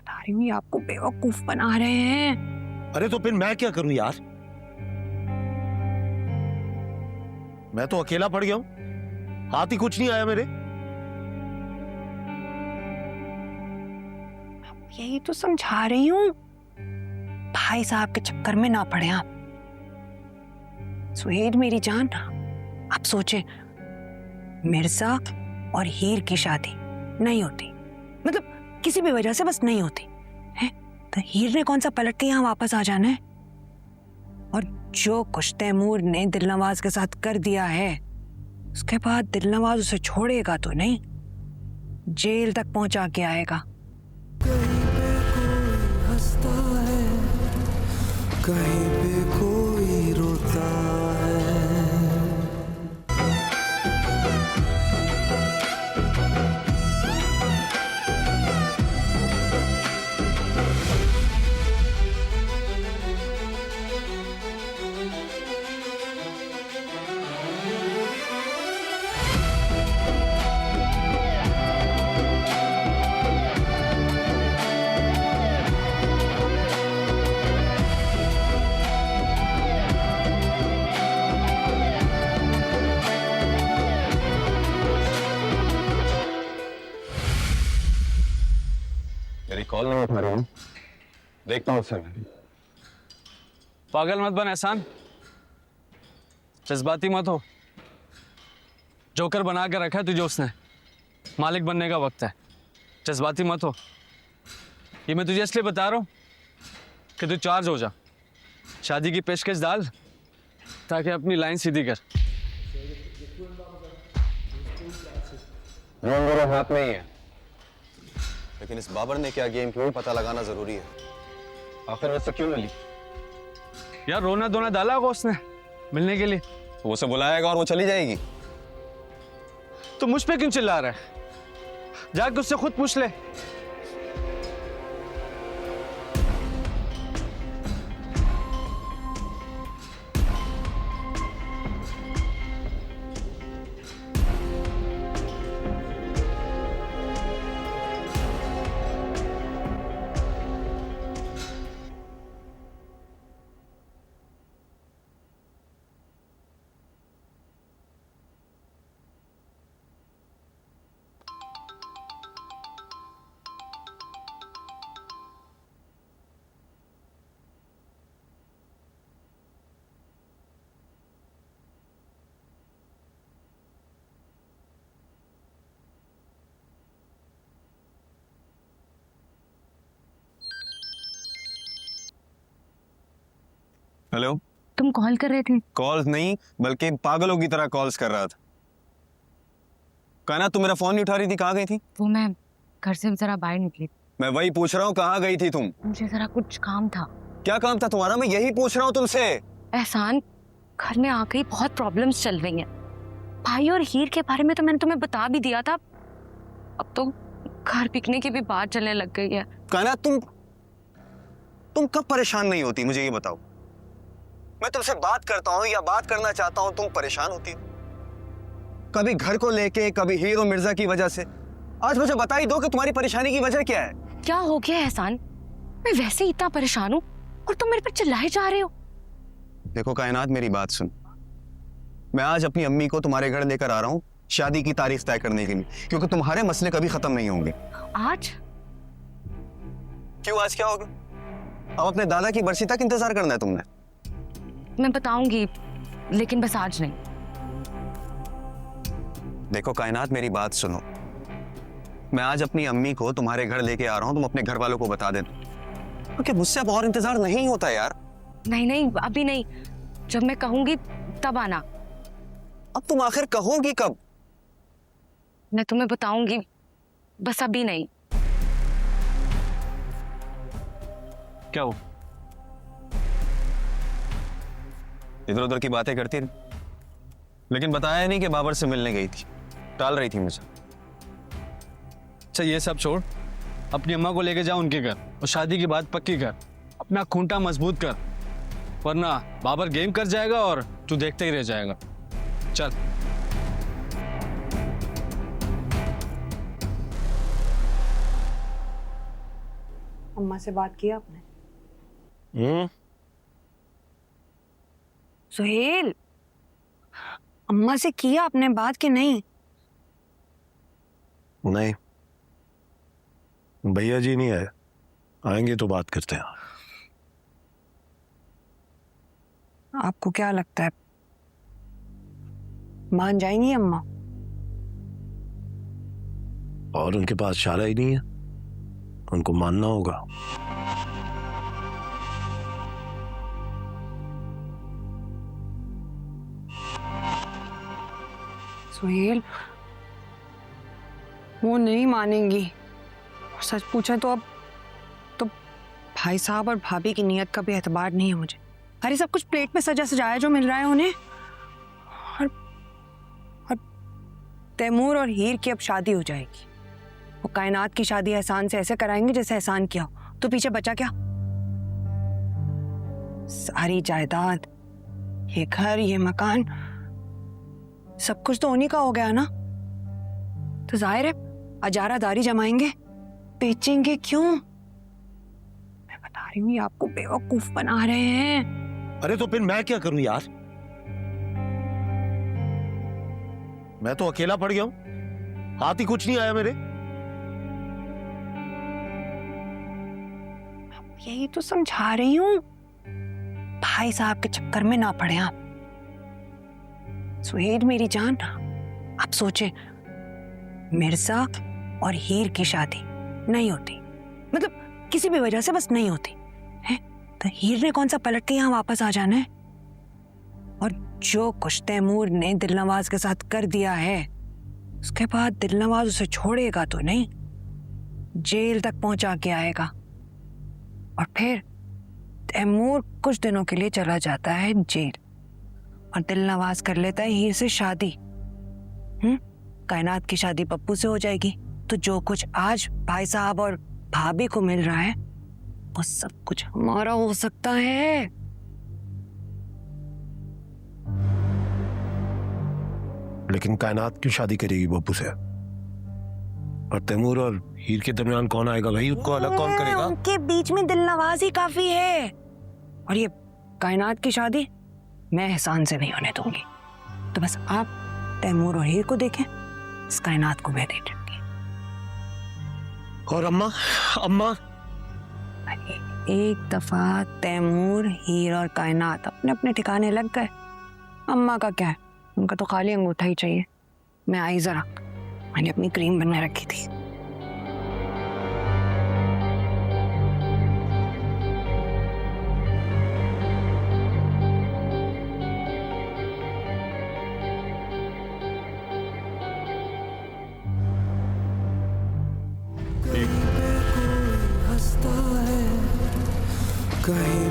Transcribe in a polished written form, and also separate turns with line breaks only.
बता रही हूँ, ये आपको बेवकूफ बना रहे हैं।
अरे तो फिर मैं क्या करूं यार? मैं तो अकेला पड़ गया हूं, हाथ ही कुछ नहीं आया मेरे।
यही तो समझा रही हूँ, भाई साहब के चक्कर में ना पड़े आप। सुहेल मेरी जान, आप सोचे मिर्जा और हीर की शादी नहीं होती, मतलब किसी भी वजह से बस नहीं होती है, तो हीर ने कौन सा पलट के यहाँ वापस आ जाना है? और जो कुछ तैमूर ने दिलनवाज के साथ कर दिया है, उसके बाद दिलनवाज उसे छोड़ेगा तो नहीं, जेल तक पहुंचा के आएगा।
कहीं पे कोई हंसता है, कहीं पे कोई रोता है।
मेरी कॉल नहीं उठा रही हूँ, देखता हूँ उससे।
पागल मत बन एहसान, जज्बाती मत हो। जोकर बना के रखा है तुझे उसने, मालिक बनने का वक्त है, जज्बाती मत हो। ये मैं तुझे इसलिए बता रहा हूँ कि तू चार्ज हो जा, शादी की पेशकश डाल ताकि अपनी लाइन सीधी कर।
मेरे हाथ में ही है, लेकिन इस बाबर ने क्या गेम खेली पता लगाना जरूरी है। आखिर वैसे क्यों मिली?
यार रोना धोना डाला होगा उसने मिलने के लिए,
तो उसे बुलाएगा और वो चली जाएगी।
तो मुझ पे क्यों चिल्ला रहा है? जाके उससे खुद पूछ ले।
हेलो।
तुम कॉल कर रहे थे?
कॉल्स नहीं बल्कि पागलों की तरह कॉल्स कर रहा था। कहना, तू मेरा फोन नहीं उठा रही थी, कहाँ गई थी?
वो मैं घर से जरा बाहर निकली।
मैं वही पूछ रहा हूँ, कहाँ गई थी तुम?
मुझे जरा कुछ काम था।
क्या काम था तुम्हारा? मैं यही पूछ रहा हूँ तुमसे।
एहसान, घर में आके ही बहुत प्रॉब्लम्स चल रही हैं। भाई और हीर के बारे में तो मैंने तुम्हें बता भी दिया था, अब तो घर बिकने की भी बात चलने लग गई है।
कहना, तुम कब परेशान नहीं होती, मुझे ये बताओ। मैं तुमसे बात करता हूँ या बात करना चाहता हूँ, तुम परेशान होती हो। कभी घर को लेके, कभी हीर और मिर्जा की वजह से। आज मुझे बता ही दो कि तुम्हारी परेशानी की वजह क्या है।
क्या हो गया एहसान? मैं वैसे ही इतना परेशान हूँ और तुम मेरे पर चिल्लाए जा रहे हो।
देखो कायनात, मेरी बात सुन। मैं आज अपनी अम्मी को तुम्हारे घर लेकर आ रहा हूँ शादी की तारीख तय करने के लिए, क्योंकि तुम्हारे मसले कभी खत्म नहीं होंगे।
आज?
क्यों आज क्या होगा? अब अपने दादा की बरसी तक इंतजार करना है तुमने।
मैं बताऊंगी, लेकिन बस आज नहीं।
देखो कायनात, मेरी बात सुनो। मैं आज अपनी अम्मी को तुम्हारे घर लेके आ रहा हूँ, तुम अपने घर वालों को बता देना, क्योंकि मुझसे अब और इंतजार नहीं होता यार।
नहीं नहीं, अभी नहीं, जब मैं कहूंगी तब आना।
अब तुम आखिर कहोगी कब?
मैं तुम्हें बताऊंगी, बस अभी नहीं।
क्या हो?
इधर उधर की बातें करती रही, लेकिन बताया नहीं कि बाबर से मिलने गई थी, टाल रही थी मुझे।
अच्छा ये सब छोड़, अपनी अम्मा को लेके जा उनके घर और शादी की बात पक्की कर, अपना खूंटा मजबूत कर, वरना बाबर गेम कर जाएगा और तू देखते ही रह जाएगा। चल।
अम्मा से बात किया आपने?
हम्म।
सुहेल, अम्मा से किया आपने बात कि नहीं?
नहीं, भैया जी नहीं आए, आएंगे तो बात करते हैं।
आपको क्या लगता है मान जाएंगी अम्मा?
और उनके पास चारा ही नहीं है, उनको मानना होगा।
सुहेल, वो नहीं मानेंगी। और सच पूछे तो अब तो भाई साहब और भाभी की नीयत का भी एतबार नहीं है मुझे। अरे सब कुछ प्लेट में सजा सजाया जो मिल रहा है उन्हें। और तैमूर और हीर की अब शादी हो जाएगी। वो कायनात की शादी एहसान से ऐसे कराएंगे जैसे एहसान किया हो। तो पीछे बचा क्या? सारी जायदाद, ये घर, ये मकान, सब कुछ तो उन्हीं का हो गया ना। तो जाहिर है अजारादारी जमाएंगे, बेचेंगे क्यों? मैं बता रही हूँ ये आपको बेवकूफ बना रहे हैं।
अरे तो फिर मैं क्या करूं यार? मैं तो अकेला पड़ गया हूं, हाथ ही कुछ नहीं आया मेरे।
यही तो समझा रही हूँ, भाई साहब के चक्कर में ना पड़े आप। सुहेल मेरी जान, आप सोचे मिर्जा और हीर की शादी नहीं होती, मतलब किसी भी वजह से बस नहीं होती है, तो हीर ने कौन सा पलट के यहाँ वापस आ जाना है? और जो कुछ तैमूर ने दिलनवाज के साथ कर दिया है, उसके बाद दिलनवाज उसे छोड़ेगा तो नहीं, जेल तक पहुंचा के आएगा। और फिर तैमूर कुछ दिनों के लिए चला जाता है जेल और दिलनवाज कर लेता है हीर से शादी। कायनात की शादी पप्पू से हो जाएगी। तो जो कुछ आज भाई साहब और भाभी को मिल रहा है वो सब कुछ हमारा हो सकता है।
लेकिन कायनात क्यों शादी करेगी बब्बू से? और तैमूर और हीर के दरमियान कौन आएगा भाई? उनको अलग कौन करेगा?
उनके बीच में दिलनवाज ही काफी है। और ये कायनात की शादी मैं एहसान से नहीं होने दूंगी। तो बस आप तैमूर और हीर को देखें, इस कायनात को मैं देख लूंगी।
और अम्मा, अम्मा
एक दफा तैमूर, हीर और कायनात अपने अपने ठिकाने लग गए, अम्मा का क्या है? उनका तो खाली अंगूठा ही चाहिए। मैं आई जरा, मैंने अपनी क्रीम बनने रखी थी।
कहीं पे कोई हंसता है, कहीं